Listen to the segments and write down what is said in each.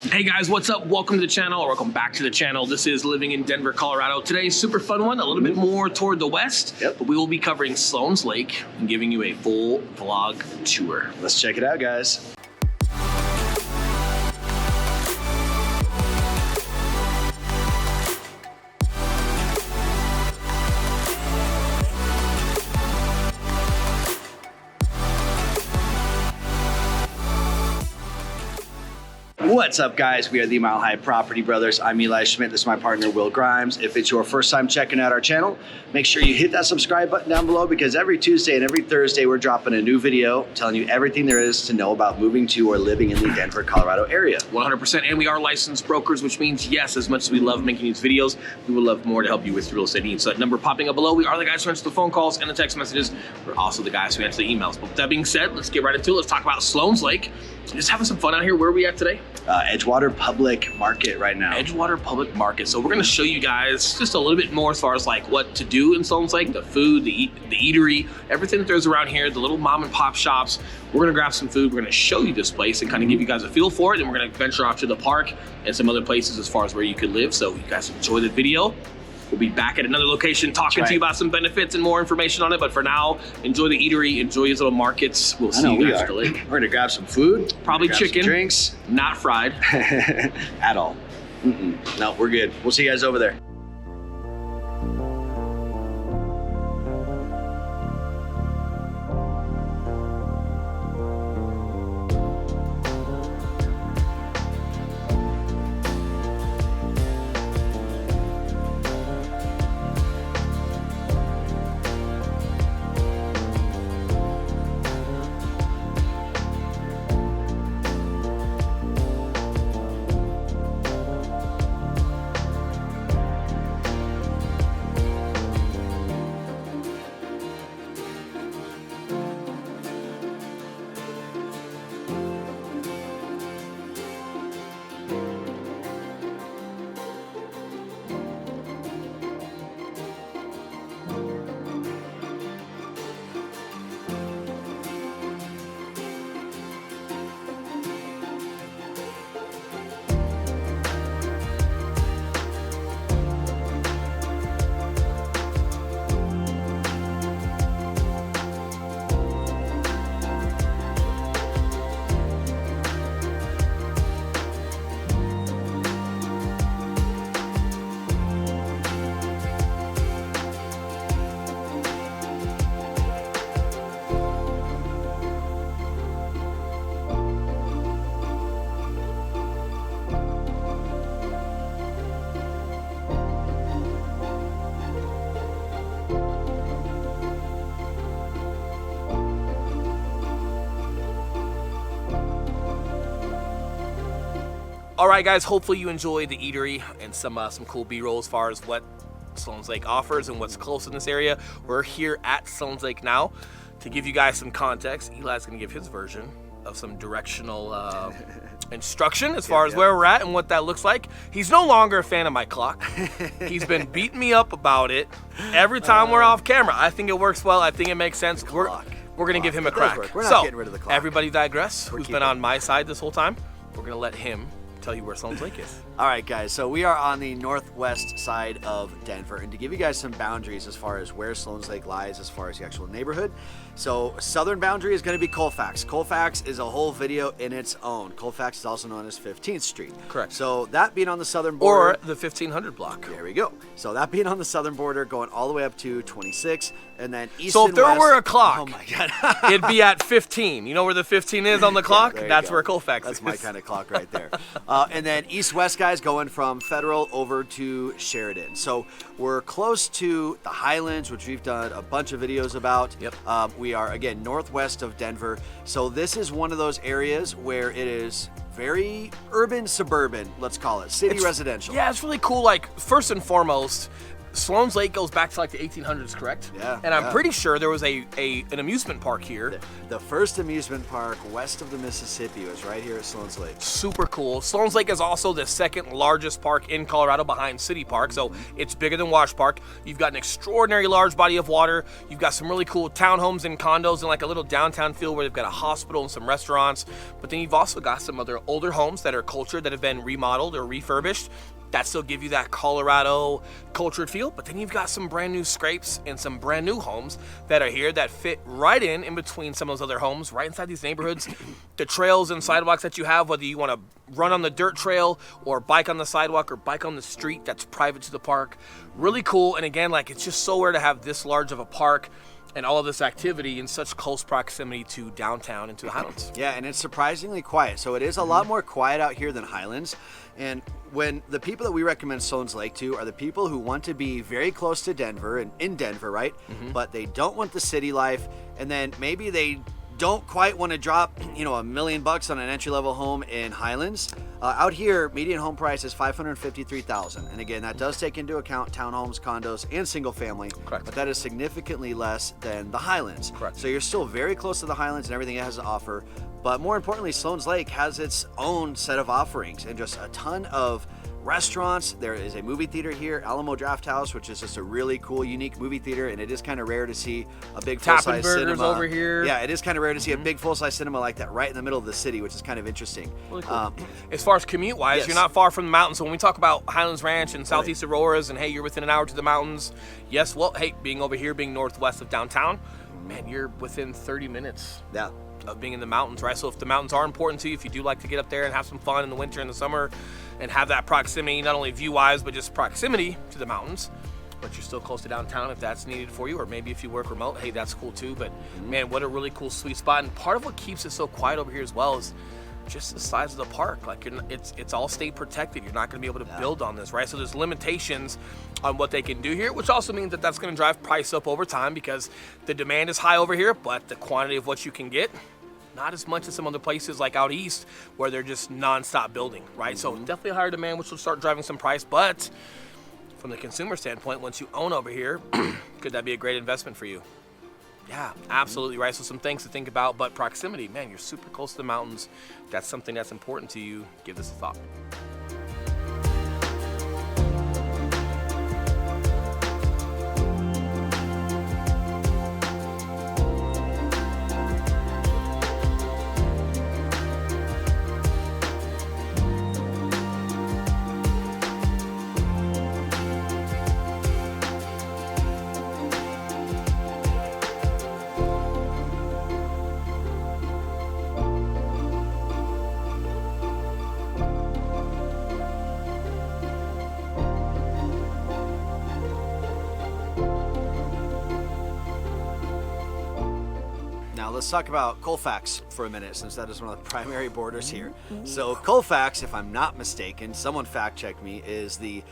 Hey guys, what's up? Welcome to the channel, or welcome back to the channel. This is Living in Denver, Colorado. Today's super fun one, a little bit more toward the west, but we will be covering Sloans Lake and giving you a full vlog tour. Let's check it out, guys. What's up, guys? We are the Mile High Property Brothers. I'm Eli Schmidt. This is my partner, Will Grimes. If it's your first time checking out our channel, make sure you hit that subscribe button down below, because every Tuesday and every Thursday, we're dropping a new video telling you everything there is to know about moving to or living in the Denver, Colorado area. 100%. And we are licensed brokers, which means, yes, as much as we love making these videos, we would love more to help you with real estate needs. So that number popping up below, we are the guys who answer the phone calls and the text messages. We're also the guys who answer the emails. But with that being said, let's get right into it. Let's talk about Sloans Lake. Just having some fun out here. Where are we at today? Edgewater Public Market right now. Edgewater Public Market. So we're going to show you guys just a little bit more as far as like what to do in Sloans Lake, the food, the eatery, everything that there's around here, the little mom and pop shops. We're going to grab some food. We're going to show you this place and kind of give you guys a feel for it. And we're going to venture off to the park and some other places as far as where you could live. So you guys enjoy the video. We'll be back at another location talking to you about some benefits and more information on it. But for now, enjoy the eatery, enjoy these little markets. We'll see you guys at the lake. We're gonna grab some food. Probably chicken. Drinks. Not fried. At all. No, we're good. We'll see you guys over there. All right, guys, hopefully you enjoyed the eatery and some cool B-roll as far as what Sloans Lake offers and what's close in this area. We're here at Sloans Lake now. To give you guys some context, Eli's going to give his version of some directional instruction as far as where we're at and what that looks like. He's no longer a fan of my clock. He's been beating me up about it every time we're off camera. I think it works well. I think it makes sense. We're going to give him a crack. We're not getting rid of the clock. Everybody digress. Who's been on my side this whole time? We're going to let him tell you where Sloans Lake is. All right, guys, so we are on the northwest side of Denver, and to give you guys some boundaries as far as where Sloans Lake lies as far as the actual neighborhood. So southern boundary is going to be Colfax. Colfax is a whole video in its own. Colfax is also known as 15th Street. Correct. So that being on the southern border. Or the 1500 block. There we go. So that being on the southern border, going all the way up to 26, and then east so and if there west, were a clock, oh my God. it'd be at 15. You know where the 15 is on the clock? Yeah, that's where Colfax is. That's my kind of clock right there. And then east-west, guys, going from Federal over to Sheridan. So we're close to the Highlands, which we've done a bunch of videos about. Yep. We are, again, northwest of Denver. So this is one of those areas where it is very urban, suburban, let's call it, city residential. Yeah, it's really cool. Like, first and foremost, Sloans Lake goes back to like the 1800s, correct? Yeah. And I'm pretty sure there was an amusement park here. The first amusement park west of the Mississippi was right here at Sloans Lake. Super cool. Sloans Lake is also the second largest park in Colorado behind City Park, so it's bigger than Wash Park. You've got an extraordinary large body of water. You've got some really cool townhomes and condos and like a little downtown feel where they've got a hospital and some restaurants. But then you've also got some other older homes that are cultured, that have been remodeled or refurbished, that still give you that Colorado cultured feel. But then you've got some brand new scrapes and some brand new homes that are here that fit right in between some of those other homes, right inside these neighborhoods. The trails and sidewalks that you have, whether you want to run on the dirt trail or bike on the sidewalk or bike on the street that's private to the park, really cool. And again, like, it's just so rare to have this large of a park and all of this activity in such close proximity to downtown and to the Highlands. Yeah, and it's surprisingly quiet. So it is a lot more quiet out here than Highlands. And when the people that we recommend Sloans Lake to are the people who want to be very close to Denver and in Denver, right? But they don't want the city life, and then maybe they don't quite want to drop, $1 million on an entry-level home in Highlands. Out here, median home price is $553,000, and again, that does take into account townhomes, condos, and single family. Correct. But that is significantly less than the Highlands. Correct. So you're still very close to the Highlands and everything it has to offer. But more importantly, Sloans Lake has its own set of offerings and just a ton of restaurants. There is a movie theater here, Alamo Draft House, which is just a really cool, unique movie theater, and it is kind of rare to see a big full-size cinema over here. Yeah, it is kind of rare to see a big full-size cinema like that right in the middle of the city, which is kind of interesting. Really cool. As far as commute-wise, yes. You're not far from the mountains. So when we talk about Highlands Ranch and Southeast Auroras, and hey, you're within an hour to the mountains. Yes, well, hey, being over here, being northwest of downtown, man, you're within 30 minutes. Yeah. Of being in the mountains, right? So if the mountains are important to you, if you do like to get up there and have some fun in the winter and the summer and have that proximity, not only view-wise, but just proximity to the mountains, but you're still close to downtown if that's needed for you, or maybe if you work remote, hey, that's cool too. But man, what a really cool sweet spot. And part of what keeps it so quiet over here as well is just the size of the park. Like, it's all state protected. You're not going to be able to build on this, right? So there's limitations on what they can do here, which also means that that's going to drive price up over time because the demand is high over here, but the quantity of what you can get, not as much as some other places like out east where they're just non-stop building, right? So definitely a higher demand, which will start driving some price. But from the consumer standpoint, once you own over here, could that be a great investment for you? Yeah, absolutely, right? So some things to think about, but proximity, man, you're super close to the mountains. That's something that's important to you. Give this a thought. Now let's talk about Colfax for a minute, since that is one of the primary borders here. So Colfax, if I'm not mistaken, someone fact checked me, is the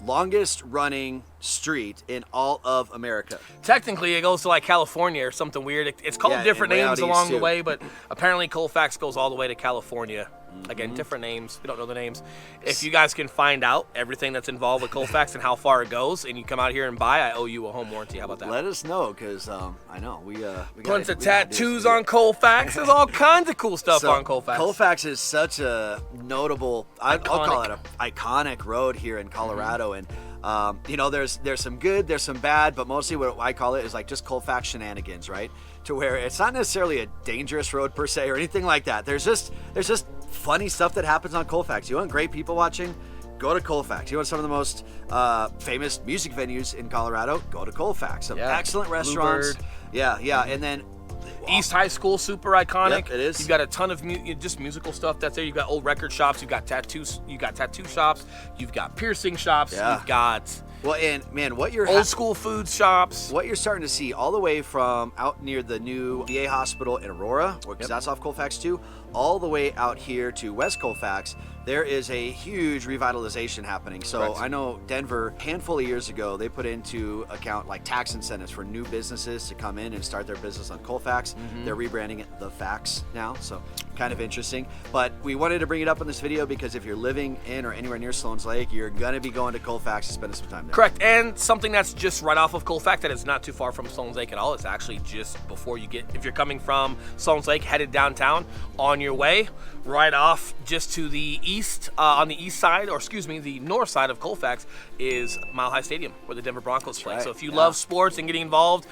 longest running street in all of America. Technically, it goes to like California or something weird. It's called different names along the way, but apparently Colfax goes all the way to California. Again, different names. We don't know the names. If you guys can find out everything that's involved with Colfax and how far it goes, and you come out here and buy, I owe you a home warranty. How about that? Let us know, because I know we bunch of tattoos on Colfax. There's all kinds of cool stuff on Colfax. Colfax is such a notable, I'll call it an iconic road here in Colorado, and there's some good, there's some bad, but mostly what I call it is like just Colfax shenanigans, right? To where it's not necessarily a dangerous road per se or anything like that. There's just funny stuff that happens on Colfax. You want great people watching? Go to Colfax. You want some of the most famous music venues in Colorado? Go to Colfax. Some excellent restaurants. Bluebird. Yeah, and then East High School, super iconic. Yep, it is. You've got a ton of just musical stuff that's there. You've got old record shops. You've got tattoos. You got tattoo shops. You've got piercing shops. Yeah. You've got what you're old school food shops. What you're starting to see all the way from out near the new VA hospital in Aurora, because that's off Colfax too, all the way out here to West Colfax, there is a huge revitalization happening. So Correct. I know Denver, a handful of years ago, they put into account like tax incentives for new businesses to come in and start their business on Colfax. They're rebranding it The Fax now, so kind of interesting. But we wanted to bring it up in this video because if you're living in or anywhere near Sloans Lake, you're gonna be going to Colfax and spending some time there. Correct, and something that's just right off of Colfax that is not too far from Sloans Lake at all. It's actually just before you get, if you're coming from Sloans Lake, headed downtown, on your way, right off just to the east, on the east side, or excuse me, the north side of Colfax is Mile High Stadium, where the Denver Broncos play. right, So if you yeah. love sports and getting involved,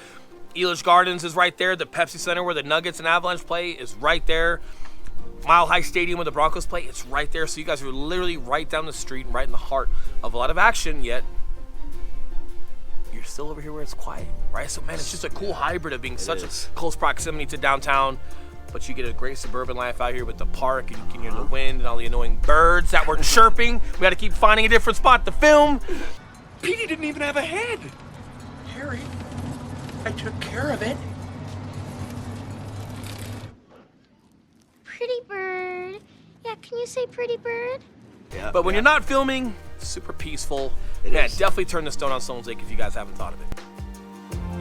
Elish Gardens is right there. The Pepsi Center where the Nuggets and Avalanche play is right there. Mile High Stadium where the Broncos play, it's right there. So you guys are literally right down the street and right in the heart of a lot of action, yet you're still over here where it's quiet, right? So man, it's just a cool hybrid of being such is. a close proximity to downtown, but you get a great suburban life out here with the park, and you can hear the wind and all the annoying birds that were chirping. We got to keep finding a different spot to film. Petey didn't even have a head. Harry, I took care of it. Pretty bird. Yeah, can you say pretty bird? Yeah, But when yeah. you're not filming, super peaceful. It Man, is. definitely turn the stone on Sloans Lake if you guys haven't thought of it.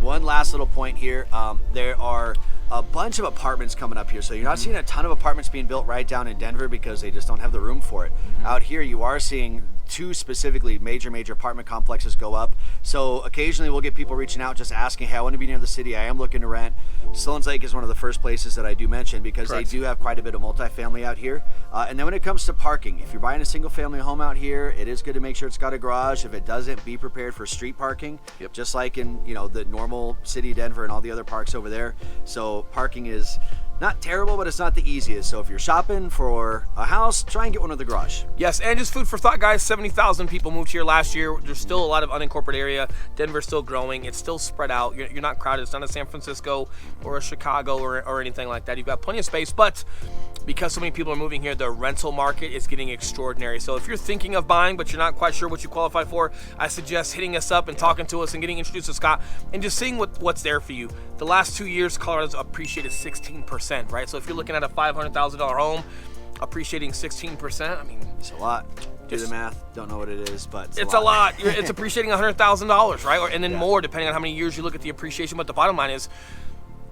One last little point here. There are a bunch of apartments coming up here. So you're not seeing a ton of apartments being built right down in Denver because they just don't have the room for it. Out here, you are seeing two specifically major apartment complexes go up. So occasionally we'll get people reaching out just asking, hey, I want to be near the city. I am looking to rent. Sloans Lake is one of the first places that I do mention because Correct. they do have quite a bit of multifamily out here. And then when it comes to parking, if you're buying a single family home out here, it is good to make sure it's got a garage. If it doesn't, be prepared for street parking, Yep. just like in the normal city Denver and all the other parks over there. So parking is not terrible, but it's not the easiest. So if you're shopping for a house, try and get one with a garage. Yes, and just food for thought, guys. 70,000 people moved here last year. There's still a lot of unincorporated area. Denver's still growing. It's still spread out. You're not crowded. It's not a San Francisco or a Chicago or anything like that. You've got plenty of space, but because so many people are moving here, the rental market is getting extraordinary. So if you're thinking of buying, but you're not quite sure what you qualify for, I suggest hitting us up and talking to us and getting introduced to Scott and just seeing what's there for you. The last 2 years, Colorado's appreciated 16%, right? So if you're looking at a $500,000 home, appreciating 16%, I mean, It's a lot. Do Just- the math. Don't know what it is, but it's a lot. It's appreciating $100,000, right? And then Yeah. more, depending on how many years you look at the appreciation. But the bottom line is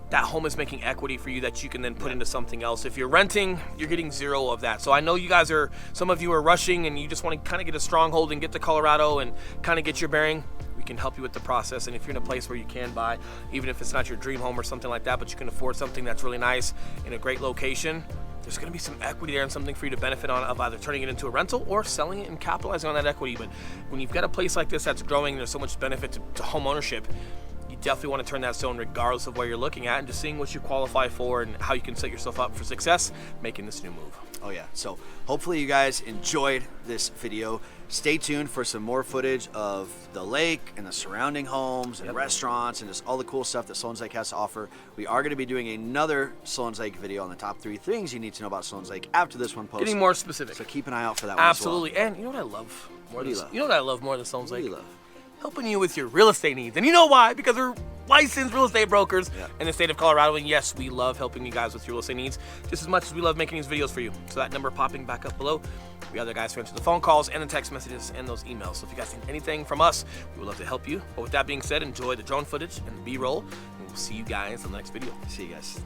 that home is making equity for you that you can then put into something else. If you're renting, you're getting zero of that. So I know you guys some of you are rushing and you just want to kind of get a stronghold and get to Colorado and kind of get your bearing. We can help you with the process. And if you're in a place where you can buy, even if it's not your dream home or something like that, but you can afford something that's really nice in a great location, there's going to be some equity there and something for you to benefit on of either turning it into a rental or selling it and capitalizing on that equity. But when you've got a place like this that's growing, there's so much benefit to home ownership. You definitely want to turn that stone regardless of where you're looking at and just seeing what you qualify for and how you can set yourself up for success making this new move. Oh yeah, so hopefully you guys enjoyed this video. Stay tuned for some more footage of the lake and the surrounding homes and restaurants and just all the cool stuff that Sloans Lake has to offer. We are going to be doing another Sloans Lake video on the top 3 things you need to know about Sloans Lake after this one posts. Getting more specific. So keep an eye out for that one Absolutely. as well. And you know what I love more What do than you love? You know what I love more than Sloans What Lake? do you love? Helping you with your real estate needs. And you know why? Because we're licensed real estate brokers in the state of Colorado. And yes, we love helping you guys with your real estate needs just as much as we love making these videos for you. So that number popping back up below, we have the guys who answer the phone calls and the text messages and those emails. So if you guys need anything from us, we would love to help you. But with that being said, enjoy the drone footage and the B-roll. And we'll see you guys in the next video. See you guys.